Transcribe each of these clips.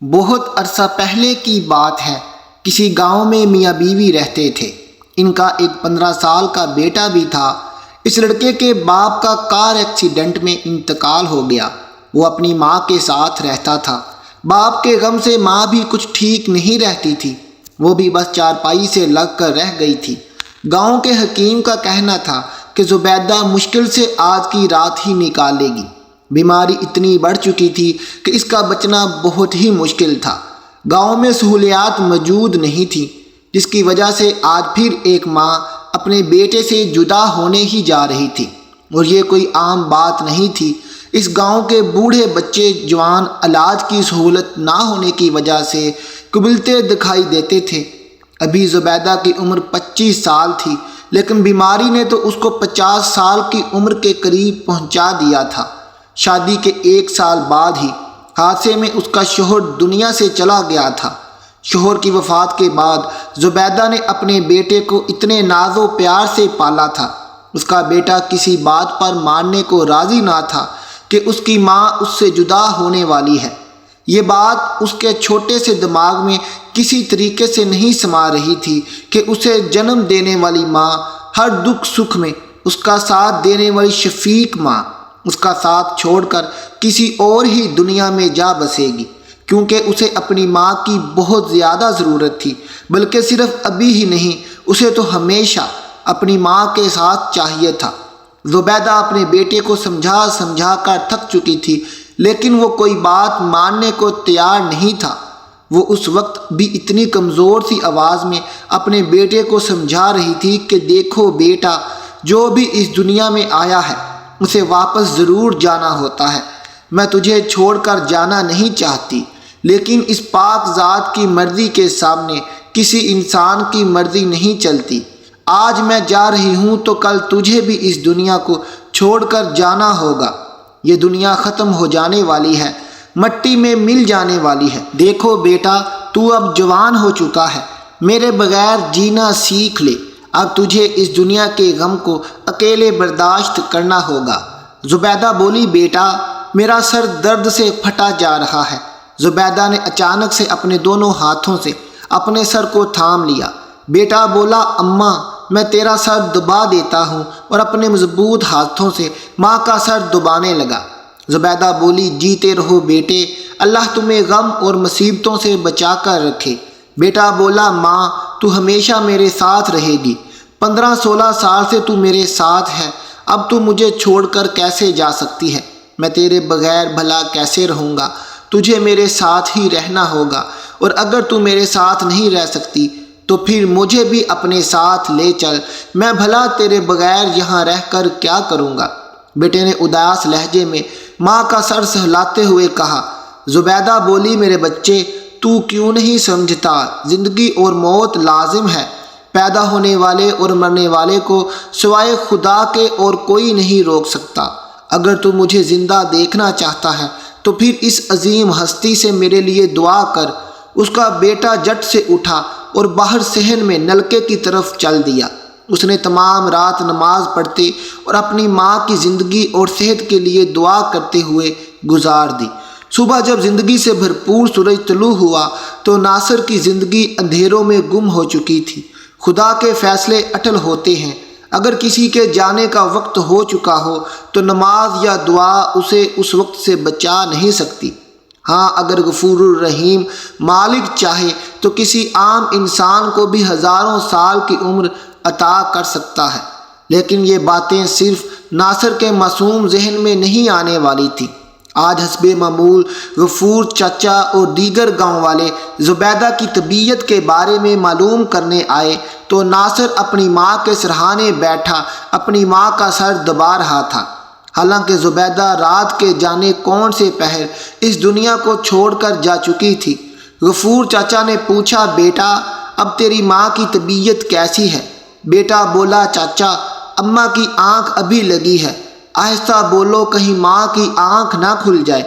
بہت عرصہ پہلے کی بات ہے۔ کسی گاؤں میں میاں بیوی رہتے تھے۔ ان کا ایک 15 سال کا بیٹا بھی تھا۔ اس لڑکے کے باپ کا کار ایکسیڈنٹ میں انتقال ہو گیا۔ وہ اپنی ماں کے ساتھ رہتا تھا۔ باپ کے غم سے ماں بھی کچھ ٹھیک نہیں رہتی تھی۔ وہ بھی بس چارپائی سے لگ کر رہ گئی تھی۔ گاؤں کے حکیم کا کہنا تھا کہ زبیدہ مشکل سے آج کی رات ہی نکالے گی۔ بیماری اتنی بڑھ چکی تھی کہ اس کا بچنا بہت ہی مشکل تھا۔ گاؤں میں سہولیات موجود نہیں تھیں، جس کی وجہ سے آج پھر ایک ماں اپنے بیٹے سے جدا ہونے ہی جا رہی تھی، اور یہ کوئی عام بات نہیں تھی۔ اس گاؤں کے بوڑھے بچے جوان علاج کی سہولت نہ ہونے کی وجہ سے کبلتے دکھائی دیتے تھے۔ ابھی زبیدہ کی عمر 25 سال تھی، لیکن بیماری نے تو اس کو 50 سال کی عمر کے قریب پہنچا دیا تھا۔ شادی کے 1 سال بعد ہی حادثے میں اس کا شوہر دنیا سے چلا گیا تھا۔ شوہر کی وفات کے بعد زبیدہ نے اپنے بیٹے کو اتنے ناز و پیار سے پالا تھا۔ اس کا بیٹا کسی بات پر ماننے کو راضی نہ تھا کہ اس کی ماں اس سے جدا ہونے والی ہے۔ یہ بات اس کے چھوٹے سے دماغ میں کسی طریقے سے نہیں سما رہی تھی کہ اسے جنم دینے والی ماں، ہر دکھ سکھ میں اس کا ساتھ دینے والی شفیق ماں، اس کا ساتھ چھوڑ کر کسی اور ہی دنیا میں جا بسے گی، کیونکہ اسے اپنی ماں کی بہت زیادہ ضرورت تھی۔ بلکہ صرف ابھی ہی نہیں، اسے تو ہمیشہ اپنی ماں کے ساتھ چاہیے تھا۔ زبیدہ اپنے بیٹے کو سمجھا سمجھا کر تھک چکی تھی، لیکن وہ کوئی بات ماننے کو تیار نہیں تھا۔ وہ اس وقت بھی اتنی کمزور سی آواز میں اپنے بیٹے کو سمجھا رہی تھی کہ دیکھو بیٹا، جو بھی اس دنیا میں آیا ہے اسے واپس ضرور جانا ہوتا ہے۔ میں تجھے چھوڑ کر جانا نہیں چاہتی، لیکن اس پاک ذات کی مرضی کے سامنے کسی انسان کی مرضی نہیں چلتی۔ آج میں جا رہی ہوں تو کل تجھے بھی اس دنیا کو چھوڑ کر جانا ہوگا۔ یہ دنیا ختم ہو جانے والی ہے، مٹی میں مل جانے والی ہے۔ دیکھو بیٹا، تو اب جوان ہو چکا ہے، میرے بغیر جینا سیکھ لے۔ اب تجھے اس دنیا کے غم کو اکیلے برداشت کرنا ہوگا۔ زبیدہ بولی، بیٹا، میرا سر درد سے پھٹا جا رہا ہے۔ زبیدہ نے اچانک سے اپنے دونوں ہاتھوں سے اپنے سر کو تھام لیا۔ بیٹا بولا، اماں، میں تیرا سر دبا دیتا ہوں، اور اپنے مضبوط ہاتھوں سے ماں کا سر دبانے لگا۔ زبیدہ بولی، جیتے رہو بیٹے، اللہ تمہیں غم اور مصیبتوں سے بچا کر رکھے۔ بیٹا بولا، ماں، تو ہمیشہ میرے ساتھ رہے گی۔ 15-16 سال سے تو میرے ساتھ ہے، اب تو مجھے چھوڑ کر کیسے جا سکتی ہے؟ میں تیرے بغیر بھلا کیسے رہوں گا؟ تجھے میرے ساتھ ہی رہنا ہوگا، اور اگر تو میرے ساتھ نہیں رہ سکتی تو پھر مجھے بھی اپنے ساتھ لے چل۔ میں بھلا تیرے بغیر یہاں رہ کر کیا کروں گا؟ بیٹے نے اداس لہجے میں ماں کا سر سہلاتے ہوئے کہا۔ زبیدہ بولی، میرے بچے، تو کیوں نہیں سمجھتا؟ زندگی اور موت لازم ہے۔ پیدا ہونے والے اور مرنے والے کو سوائے خدا کے اور کوئی نہیں روک سکتا۔ اگر تو مجھے زندہ دیکھنا چاہتا ہے تو پھر اس عظیم ہستی سے میرے لیے دعا کر۔ اس کا بیٹا جٹ سے اٹھا اور باہر صحن میں نلکے کی طرف چل دیا۔ اس نے تمام رات نماز پڑھتے اور اپنی ماں کی زندگی اور صحت کے لیے دعا کرتے ہوئے گزار دی۔ صبح جب زندگی سے بھرپور سورج طلوع ہوا تو ناصر کی زندگی اندھیروں میں گم ہو چکی تھی۔ خدا کے فیصلے اٹل ہوتے ہیں۔ اگر کسی کے جانے کا وقت ہو چکا ہو تو نماز یا دعا اسے اس وقت سے بچا نہیں سکتی۔ ہاں، اگر غفور الرحیم مالک چاہے تو کسی عام انسان کو بھی ہزاروں سال کی عمر عطا کر سکتا ہے، لیکن یہ باتیں صرف ناصر کے معصوم ذہن میں نہیں آنے والی تھی۔ آج حسب معمول غفور چچا اور دیگر گاؤں والے زبیدہ کی طبیعت کے بارے میں معلوم کرنے آئے تو ناصر اپنی ماں کے سرہانے بیٹھا اپنی ماں کا سر دبا رہا تھا۔ حالانکہ زبیدہ رات کے جانے کون سے پہر اس دنیا کو چھوڑ کر جا چکی تھی۔ غفور چچا نے پوچھا، بیٹا، اب تیری ماں کی طبیعت کیسی ہے؟ بیٹا بولا، چاچا، اماں کی آنکھ ابھی لگی ہے، آہستہ بولو کہیں ماں کی آنکھ نہ کھل جائے۔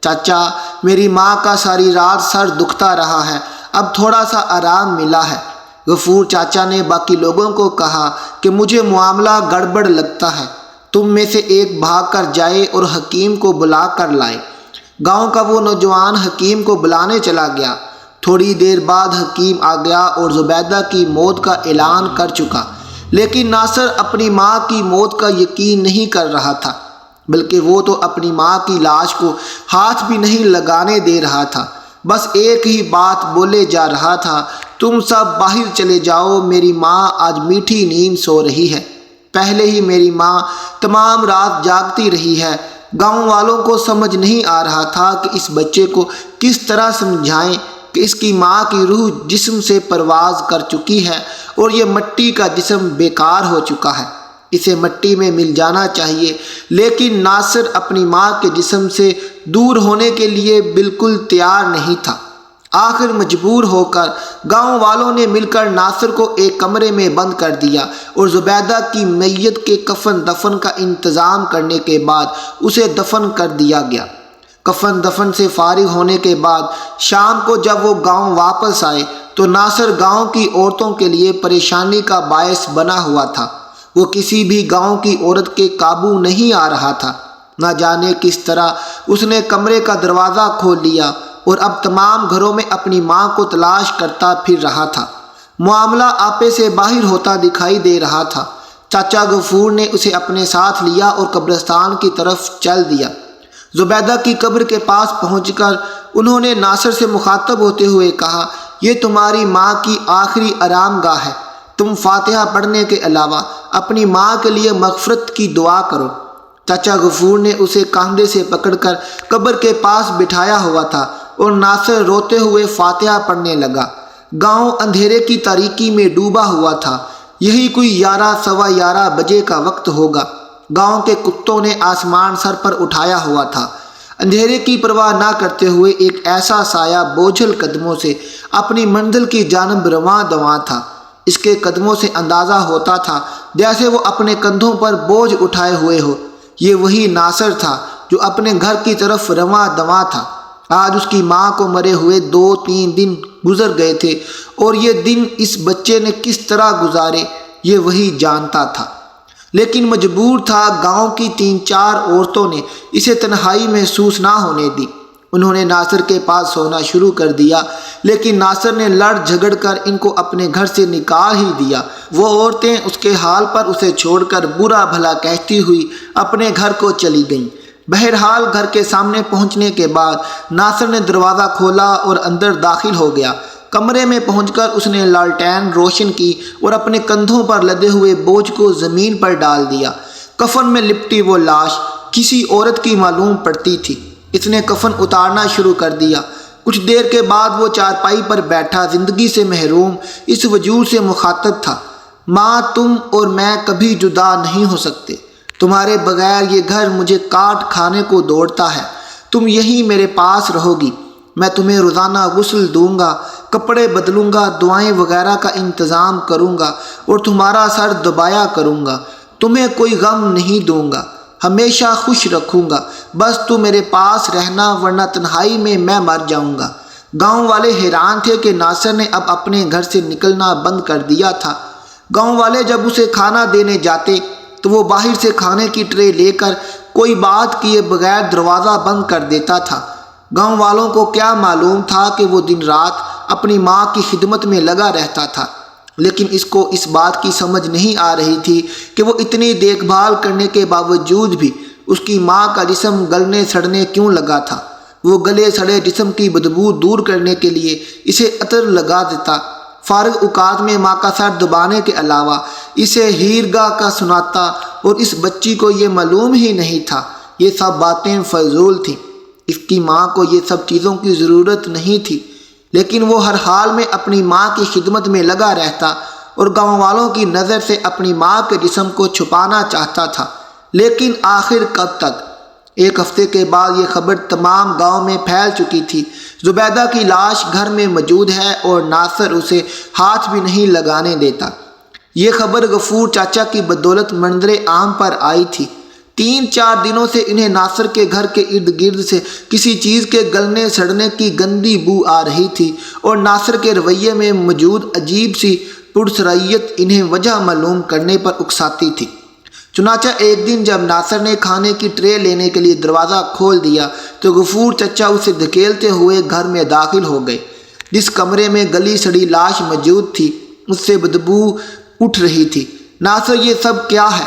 چاچا، میری ماں کا ساری رات سر دکھتا رہا ہے، اب تھوڑا سا آرام ملا ہے۔ غفور چاچا نے باقی لوگوں کو کہا کہ مجھے معاملہ گڑبڑ لگتا ہے، تم میں سے ایک بھاگ کر جائے اور حکیم کو بلا کر لائے۔ گاؤں کا وہ نوجوان حکیم کو بلانے چلا گیا۔ تھوڑی دیر بعد حکیم آ گیا اور زبیدہ کی موت کا اعلان کر چکا، لیکن ناصر اپنی ماں کی موت کا یقین نہیں کر رہا تھا، بلکہ وہ تو اپنی ماں کی لاش کو ہاتھ بھی نہیں لگانے دے رہا تھا۔ بس ایک ہی بات بولے جا رہا تھا، تم سب باہر چلے جاؤ، میری ماں آج میٹھی نیند سو رہی ہے۔ پہلے ہی میری ماں تمام رات جاگتی رہی ہے۔ گاؤں والوں کو سمجھ نہیں آ رہا تھا کہ اس بچے کو کس طرح سمجھائیں کہ اس کی ماں کی روح جسم سے پرواز کر چکی ہے اور یہ مٹی کا جسم بیکار ہو چکا ہے، اسے مٹی میں مل جانا چاہیے۔ لیکن ناصر اپنی ماں کے جسم سے دور ہونے کے لیے بالکل تیار نہیں تھا۔ آخر مجبور ہو کر گاؤں والوں نے مل کر ناصر کو ایک کمرے میں بند کر دیا اور زبیدہ کی میت کے کفن دفن کا انتظام کرنے کے بعد اسے دفن کر دیا گیا۔ کفن دفن سے فارغ ہونے کے بعد شام کو جب وہ گاؤں واپس آئے تو ناصر گاؤں کی عورتوں کے لیے پریشانی کا باعث بنا ہوا تھا۔ وہ کسی بھی گاؤں کی عورت کے قابو نہیں آ رہا تھا۔ نہ جانے کس طرح اس نے کمرے کا دروازہ کھول لیا اور اب تمام گھروں میں اپنی ماں کو تلاش کرتا پھر رہا تھا۔ معاملہ آپے سے باہر ہوتا دکھائی دے رہا تھا۔ چاچا غفور نے اسے اپنے ساتھ لیا اور قبرستان کی طرف چل دیا۔ زبیدہ کی قبر کے پاس پہنچ کر انہوں نے ناصر سے مخاطب ہوتے ہوئے کہا، یہ تمہاری ماں کی آخری آرام گاہ ہے، تم فاتحہ پڑھنے کے علاوہ اپنی ماں کے لیے مغفرت کی دعا کرو۔ چاچا غفور نے اسے کاندھے سے پکڑ کر قبر کے پاس بٹھایا ہوا تھا اور ناصر روتے ہوئے فاتحہ پڑھنے لگا۔ گاؤں اندھیرے کی تاریکی میں ڈوبا ہوا تھا۔ یہی کوئی 11 سوا 11 بجے کا وقت ہوگا۔ گاؤں کے کتوں نے آسمان سر پر اٹھایا ہوا تھا۔ اندھیرے کی پرواہ نہ کرتے ہوئے ایک ایسا سایہ بوجھل قدموں سے اپنی منزل کی جانب رواں دواں تھا۔ اس کے قدموں سے اندازہ ہوتا تھا جیسے وہ اپنے کندھوں پر بوجھ اٹھائے ہوئے ہو۔ یہ وہی ناصر تھا جو اپنے گھر کی طرف رواں دواں تھا۔ آج اس کی ماں کو مرے ہوئے 2-3 دن گزر گئے تھے اور یہ دن اس بچے نے کس طرح گزارے یہ وہی جانتا تھا، لیکن مجبور تھا۔ گاؤں کی 3-4 عورتوں نے اسے تنہائی محسوس نہ ہونے دی۔ انہوں نے ناصر کے پاس سونا شروع کر دیا، لیکن ناصر نے لڑ جھگڑ کر ان کو اپنے گھر سے نکال ہی دیا۔ وہ عورتیں اس کے حال پر اسے چھوڑ کر برا بھلا کہتی ہوئی اپنے گھر کو چلی گئیں۔ بہرحال گھر کے سامنے پہنچنے کے بعد ناصر نے دروازہ کھولا اور اندر داخل ہو گیا۔ کمرے میں پہنچ کر اس نے لالٹین روشن کی اور اپنے کندھوں پر لدے ہوئے بوجھ کو زمین پر ڈال دیا۔ کفن میں لپٹی وہ لاش کسی عورت کی معلوم پڑتی تھی۔ اس نے کفن اتارنا شروع کر دیا۔ کچھ دیر کے بعد وہ چارپائی پر بیٹھا زندگی سے محروم اس وجود سے مخاطب تھا، ماں تم اور میں کبھی جدا نہیں ہو سکتے، تمہارے بغیر یہ گھر مجھے کاٹ کھانے کو دوڑتا ہے، تم یہیں میرے پاس رہو گی، میں تمہیں روزانہ غسل دوں گا، کپڑے بدلوں گا، دعائیں وغیرہ کا انتظام کروں گا اور تمہارا سر دبایا کروں گا، تمہیں کوئی غم نہیں دوں گا، ہمیشہ خوش رکھوں گا، بس تو میرے پاس رہنا ورنہ تنہائی میں مر جاؤں گا۔ گاؤں والے حیران تھے کہ ناصر نے اب اپنے گھر سے نکلنا بند کر دیا تھا۔ گاؤں والے جب اسے کھانا دینے جاتے تو وہ باہر سے کھانے کی ٹرے لے کر کوئی بات کیے بغیر دروازہ بند کر دیتا تھا۔ گاؤں والوں کو کیا معلوم تھا کہ وہ دن رات اپنی ماں کی خدمت میں لگا رہتا تھا، لیکن اس کو اس بات کی سمجھ نہیں آ رہی تھی کہ وہ اتنی دیکھ بھال کرنے کے باوجود بھی اس کی ماں کا جسم گلنے سڑنے کیوں لگا تھا۔ وہ گلے سڑے جسم کی بدبو دور کرنے کے لیے اسے عطر لگا دیتا، فارغ اوقات میں ماں کا سر دبانے کے علاوہ اسے ہیرگاہ کا سناتا، اور اس بچی کو یہ معلوم ہی نہیں تھا۔ یہ سب باتیں فضول تھیں، اس کی ماں کو یہ سب چیزوں کی ضرورت نہیں تھی، لیکن وہ ہر حال میں اپنی ماں کی خدمت میں لگا رہتا اور گاؤں والوں کی نظر سے اپنی ماں کے جسم کو چھپانا چاہتا تھا۔ لیکن آخر کب تک؟ ایک ہفتے کے بعد یہ خبر تمام گاؤں میں پھیل چکی تھی، زبیدہ کی لاش گھر میں موجود ہے اور ناصر اسے ہاتھ بھی نہیں لگانے دیتا۔ یہ خبر غفور چاچا کی بدولت منظر عام پر آئی تھی۔ 3-4 دنوں سے انہیں ناصر کے گھر کے ارد گرد سے کسی چیز کے گلنے سڑنے کی گندی بو آ رہی تھی اور ناصر کے رویے میں موجود عجیب سی پرسرائیت انہیں وجہ معلوم کرنے پر اکساتی تھی۔ چنانچہ ایک دن جب ناصر نے کھانے کی ٹرے لینے کے لیے دروازہ کھول دیا تو غفور چچا اسے دھکیلتے ہوئے گھر میں داخل ہو گئے۔ جس کمرے میں گلی سڑی لاش موجود تھی اس سے بدبو اٹھ رہی تھی۔ ناصر یہ سب کیا ہے؟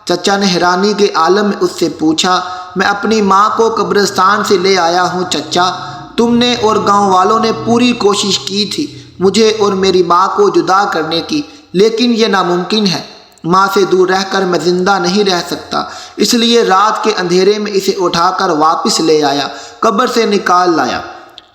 چچا نے حیرانی کے عالم میں اس سے پوچھا۔ میں اپنی ماں کو قبرستان سے لے آیا ہوں چچا۔ تم نے اور گاؤں والوں نے پوری کوشش کی تھی مجھے اور میری ماں کو جدا کرنے کی، لیکن یہ ناممکن ہے۔ ماں سے دور رہ کر میں زندہ نہیں رہ سکتا، اس لیے رات کے اندھیرے میں اسے اٹھا کر واپس لے آیا، قبر سے نکال لایا۔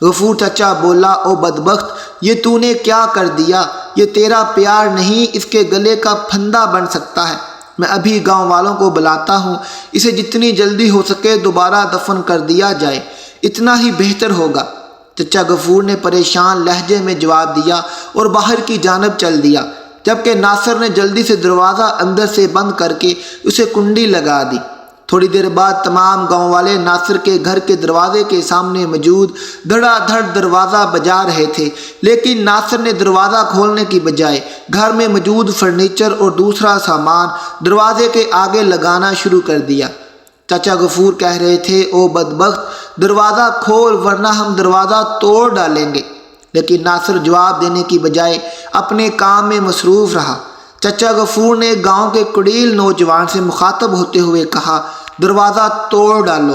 غفور چچا بولا، او بدبخت، یہ تو نے کیا کر دیا؟ یہ تیرا پیار نہیں، اس کے گلے کا پھندا بن سکتا ہے۔ میں ابھی گاؤں والوں کو بلاتا ہوں، اسے جتنی جلدی ہو سکے دوبارہ دفن کر دیا جائے، اتنا ہی بہتر ہوگا۔ چچا غفور نے پریشان لہجے میں جواب دیا اور باہر کی جانب چل دیا، جبکہ ناصر نے جلدی سے دروازہ اندر سے بند کر کے اسے کنڈی لگا دی۔ تھوڑی دیر بعد تمام گاؤں والے ناصر کے گھر کے دروازے کے سامنے موجود دھڑا دھڑ دروازہ بجا رہے تھے، لیکن ناصر نے دروازہ کھولنے کی بجائے گھر میں موجود فرنیچر اور دوسرا سامان دروازے کے آگے لگانا شروع کر دیا۔ چچا غفور کہہ رہے تھے، او بدبخت، دروازہ کھول ورنہ ہم دروازہ توڑ ڈالیں گے، لیکن ناصر جواب دینے کی بجائے اپنے کام میں مصروف رہا۔ چچا غفور نے گاؤں کے کڑیل نوجوان سے مخاطب ہوتے ہوئے کہا، دروازہ توڑ ڈالو۔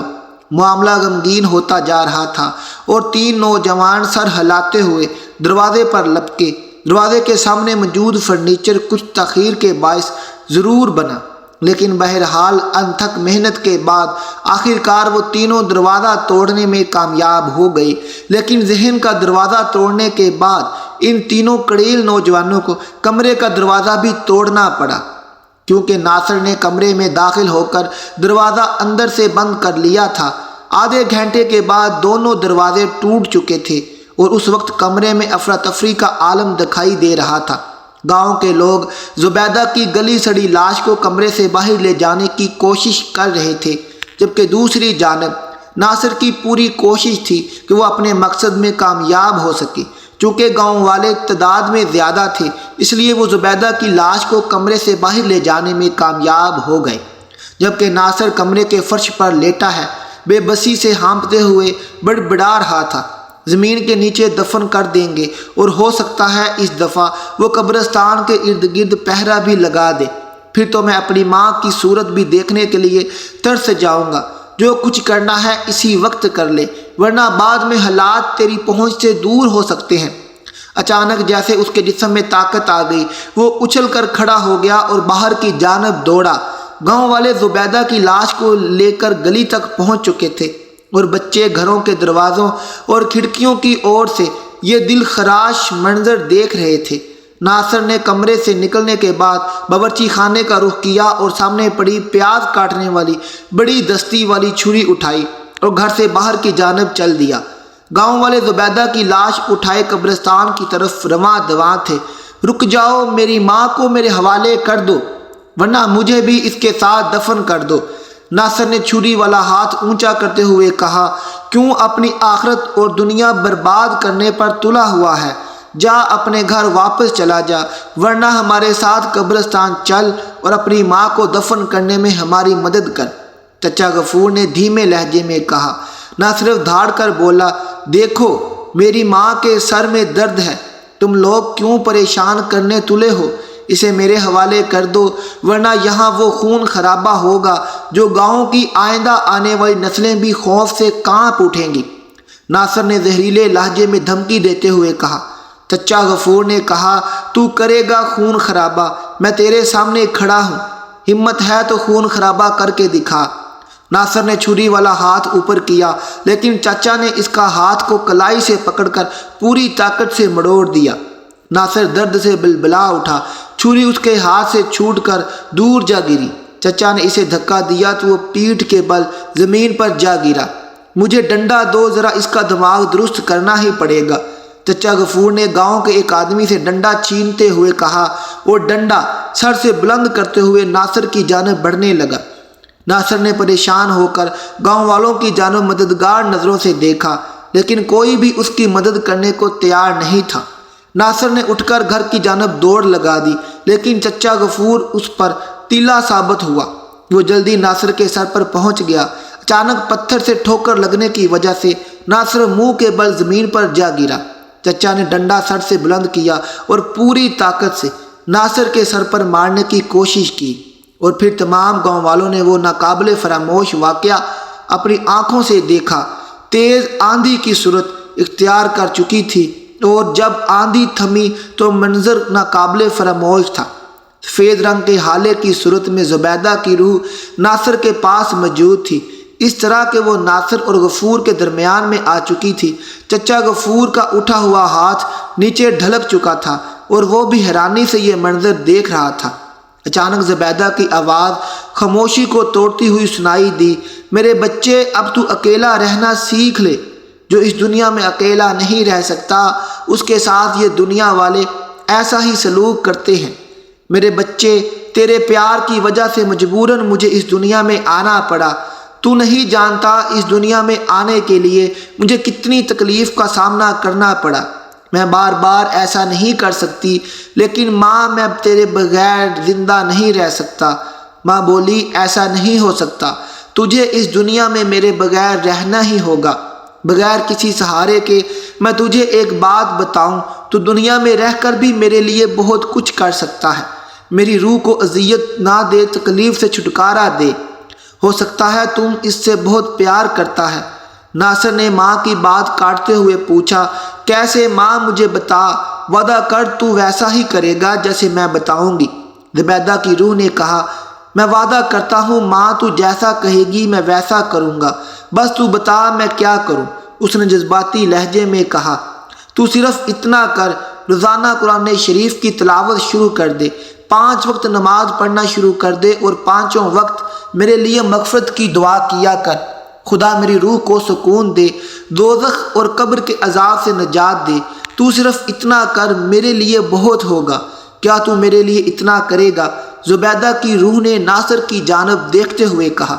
معاملہ غمگین ہوتا جا رہا تھا اور تین نوجوان سر ہلاتے ہوئے دروازے پر لپکے۔ دروازے کے سامنے موجود فرنیچر کچھ تاخیر کے باعث ضرور بنا، لیکن بہرحال انتھک محنت کے بعد آخر کار وہ تینوں دروازہ توڑنے میں کامیاب ہو گئے۔ لیکن ذہن کا دروازہ توڑنے کے بعد ان تینوں کڑیل نوجوانوں کو کمرے کا دروازہ بھی توڑنا پڑا، کیونکہ ناصر نے کمرے میں داخل ہو کر دروازہ اندر سے بند کر لیا تھا۔ آدھے گھنٹے کے بعد دونوں دروازے ٹوٹ چکے تھے اور اس وقت کمرے میں افراتفری کا عالم دکھائی دے رہا تھا۔ گاؤں کے لوگ زبیدہ کی گلی سڑی لاش کو کمرے سے باہر لے جانے کی کوشش کر رہے تھے، جبکہ دوسری جانب ناصر کی پوری کوشش تھی کہ وہ اپنے مقصد میں کامیاب ہو سکے۔ چونکہ گاؤں والے تعداد میں زیادہ تھے، اس لیے وہ زبیدہ کی لاش کو کمرے سے باہر لے جانے میں کامیاب ہو گئے، جبکہ ناصر کمرے کے فرش پر لیٹا ہے، بے بسی سے ہانپتے ہوئے بڑبڑا رہا تھا، زمین کے نیچے دفن کر دیں گے اور ہو سکتا ہے اس دفعہ وہ قبرستان کے ارد گرد پہرا بھی لگا دے، پھر تو میں اپنی ماں کی صورت بھی دیکھنے کے لیے ترس جاؤں گا۔ جو کچھ کرنا ہے اسی وقت کر لے، ورنہ بعد میں حالات تیری پہنچ سے دور ہو سکتے ہیں۔ اچانک جیسے اس کے جسم میں طاقت آ گئی، وہ اچھل کر کھڑا ہو گیا اور باہر کی جانب دوڑا۔ گاؤں والے زبیدہ کی لاش کو لے کر گلی تک پہنچ چکے تھے اور بچے گھروں کے دروازوں اور کھڑکیوں کی اور سے یہ دل خراش منظر دیکھ رہے تھے۔ ناصر نے کمرے سے نکلنے کے بعد باورچی خانے کا رخ کیا اور سامنے پڑی پیاز کاٹنے والی بڑی دستی والی چھری اٹھائی اور گھر سے باہر کی جانب چل دیا۔ گاؤں والے زبیدہ کی لاش اٹھائے قبرستان کی طرف رواں دواں تھے۔ رک جاؤ، میری ماں کو میرے حوالے کر دو، ورنہ مجھے بھی اس کے ساتھ دفن کر دو۔ ناصر نے چھری والا ہاتھ اونچا کرتے ہوئے کہا، کیوں اپنی آخرت اور دنیا برباد کرنے پر تلا ہوا ہے؟ جا اپنے گھر واپس چلا جا، ورنہ ہمارے ساتھ قبرستان چل اور اپنی ماں کو دفن کرنے میں ہماری مدد کر۔ چچا غفور نے دھیمے لہجے میں کہا۔ نہ صرف دھاڑ کر بولا، دیکھو میری ماں کے سر میں درد ہے، تم لوگ کیوں پریشان کرنے تلے ہو؟ اسے میرے حوالے کر دو، ورنہ یہاں وہ خون خرابہ ہوگا جو گاؤں کی آئندہ آنے والی نسلیں بھی خوف سے کانپ اٹھیں گی۔ ناصر نے زہریلے لہجے میں دھمکی دیتے ہوئے کہا۔ چچا غفور نے کہا، تو کرے گا خون خرابہ؟ میں تیرے سامنے کھڑا ہوں، ہمت ہے تو خون خرابہ کر کے دکھا۔ ناصر نے چھری والا ہاتھ اوپر کیا، لیکن چچا نے اس کا ہاتھ کو کلائی سے پکڑ کر پوری طاقت سے مڑوڑ دیا۔ ناصر درد سے بلبلا اٹھا، چھری اس کے ہاتھ سے چھوٹ کر دور جا گری۔ چچا نے اسے دھکا دیا تو وہ پیٹھ کے بل زمین پر جا گرا۔ مجھے ڈنڈا دو، ذرا اس کا دماغ درست کرنا ہی پڑے گا۔ چچا غفور نے گاؤں کے ایک آدمی سے ڈنڈا چھینتے ہوئے کہا اور ڈنڈا سر سے بلند کرتے ہوئے ناصر کی جانب بڑھنے لگا۔ ناصر نے پریشان ہو کر گاؤں والوں کی جانب مددگار نظروں سے دیکھا، لیکن کوئی بھی اس کی مدد کرنے کو تیار نہیں تھا۔ ناصر نے اٹھ کر گھر کی جانب دوڑ لگا دی، لیکن چچا غفور اس پر تیلا ثابت ہوا۔ وہ جلدی ناصر کے سر پر پہنچ گیا۔ اچانک پتھر سے ٹھوکر لگنے کی وجہ سے ناصر منہ کے بل زمین پر جا گرا۔ چچا نے ڈنڈا سر سے بلند کیا اور پوری طاقت سے ناصر کے سر پر مارنے کی کوشش کی، اور پھر تمام گاؤں والوں نے وہ ناقابل فراموش واقعہ اپنی آنکھوں سے دیکھا۔ تیز آندھی کی صورت اختیار کر چکی تھی، اور جب آندھی تھمی تو منظر ناقابل فراموش تھا۔ سفید رنگ کے ہالے کی صورت میں زبیدہ کی روح ناصر کے پاس موجود تھی، اس طرح کہ وہ ناصر اور غفور کے درمیان میں آ چکی تھی۔ چچا غفور کا اٹھا ہوا ہاتھ نیچے ڈھلک چکا تھا، اور وہ بھی حیرانی سے یہ منظر دیکھ رہا تھا۔ اچانک زبیدہ کی آواز خاموشی کو توڑتی ہوئی سنائی دی، میرے بچے، اب تو اکیلا رہنا سیکھ لے۔ جو اس دنیا میں اکیلا نہیں رہ سکتا، اس کے ساتھ یہ دنیا والے ایسا ہی سلوک کرتے ہیں۔ میرے بچے، تیرے پیار کی وجہ سے مجبوراً مجھے اس دنیا میں آنا پڑا۔ تو نہیں جانتا اس دنیا میں آنے کے لیے مجھے کتنی تکلیف کا سامنا کرنا پڑا۔ میں بار بار ایسا نہیں کر سکتی، لیکن ماں، میں اب تیرے بغیر زندہ نہیں رہ سکتا۔ ماں بولی، ایسا نہیں ہو سکتا، تجھے اس دنیا میں میرے بغیر رہنا ہی ہوگا۔ بغیر کسی سہارے کے میں تجھے ایک بات بتاؤں، تو دنیا میں رہ کر بھی میرے لیے بہت کچھ کر سکتا ہے۔ میری روح کو اذیت نہ دے، تکلیف سے چھٹکارا دے۔ ہو سکتا ہے تم اس سے بہت پیار کرتا ہے۔ ناصر نے ماں کی بات کاٹتے ہوئے پوچھا، کیسے ماں؟ مجھے بتا، وعدہ کر تو ویسا ہی کرے گا جیسے میں بتاؤں گی۔ زبیدہ کی روح نے کہا، میں وعدہ کرتا ہوں ماں، تو جیسا کہے گی میں ویسا کروں گا، بس تو بتا میں کیا کروں۔ اس نے جذباتی لہجے میں کہا، تو صرف اتنا کر، روزانہ قرآن شریف کی تلاوت شروع کر دے، 5 وقت نماز پڑھنا شروع کر دے، اور 5 وقت میرے لیے مغفرت کی دعا کیا کر۔ خدا میری روح کو سکون دے، دوزخ اور قبر کے عذاب سے نجات دے۔ تو صرف اتنا کر، میرے لیے بہت ہوگا۔ کیا تو میرے لیے اتنا کرے گا؟ زبیدہ کی روح نے ناصر کی جانب دیکھتے ہوئے کہا،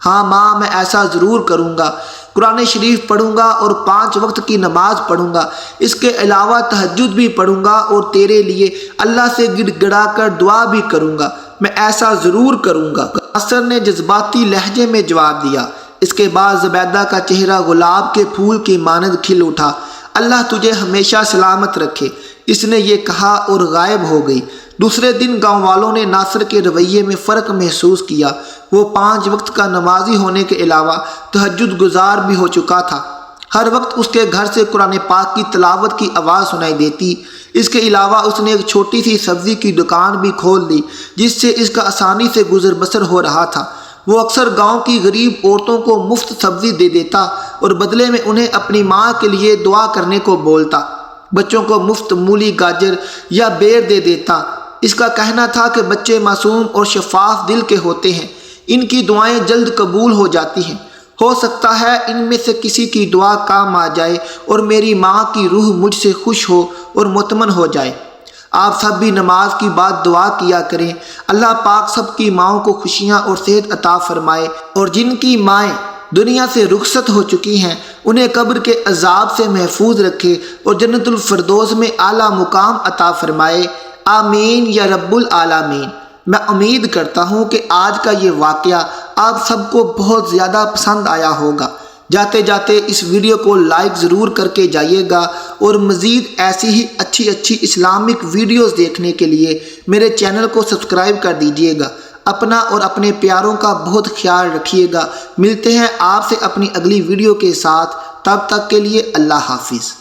ہاں ماں، میں ایسا ضرور کروں گا۔ قرآن شریف پڑھوں گا اور 5 وقت کی نماز پڑھوں گا، اس کے علاوہ تہجد بھی پڑھوں گا، اور تیرے لیے اللہ سے گڑ گڑا کر دعا بھی کروں گا۔ میں ایسا ضرور کروں گا، ناصر نے جذباتی لہجے میں جواب دیا۔ اس کے بعد زبیدہ کا چہرہ گلاب کے پھول کی مانند کھل اٹھا۔ اللہ تجھے ہمیشہ سلامت رکھے، اس نے یہ کہا اور غائب ہو گئی۔ دوسرے دن گاؤں والوں نے ناصر کے رویے میں فرق محسوس کیا۔ وہ 5 وقت کا نمازی ہونے کے علاوہ تہجد گزار بھی ہو چکا تھا۔ ہر وقت اس کے گھر سے قرآن پاک کی تلاوت کی آواز سنائی دیتی۔ اس کے علاوہ اس نے ایک چھوٹی سی سبزی کی دکان بھی کھول دی، جس سے اس کا آسانی سے گزر بسر ہو رہا تھا۔ وہ اکثر گاؤں کی غریب عورتوں کو مفت سبزی دے دیتا اور بدلے میں انہیں اپنی ماں کے لیے دعا کرنے کو بولتا۔ بچوں کو مفت مولی، گاجر یا بیر دے دیتا۔ اس کا کہنا تھا کہ بچے معصوم اور شفاف دل کے ہوتے ہیں، ان کی دعائیں جلد قبول ہو جاتی ہیں۔ ہو سکتا ہے ان میں سے کسی کی دعا کام آ جائے اور میری ماں کی روح مجھ سے خوش ہو اور مطمئن ہو جائے۔ آپ سب بھی نماز کی بعد دعا کیا کریں، اللہ پاک سب کی ماؤں کو خوشیاں اور صحت عطا فرمائے، اور جن کی مائیں دنیا سے رخصت ہو چکی ہیں انہیں قبر کے عذاب سے محفوظ رکھے اور جنت الفردوس میں اعلیٰ مقام عطا فرمائے۔ آمین یا رب العالمین۔ میں امید کرتا ہوں کہ آج کا یہ واقعہ آپ سب کو بہت زیادہ پسند آیا ہوگا۔ جاتے جاتے اس ویڈیو کو لائک ضرور کر کے جائیے گا، اور مزید ایسی ہی اچھی اسلامک ویڈیوز دیکھنے کے لیے میرے چینل کو سبسکرائب کر دیجیے گا۔ اپنا اور اپنے پیاروں کا بہت خیال رکھیے گا۔ ملتے ہیں آپ سے اپنی اگلی ویڈیو کے ساتھ، تب تک کے لیے اللہ حافظ۔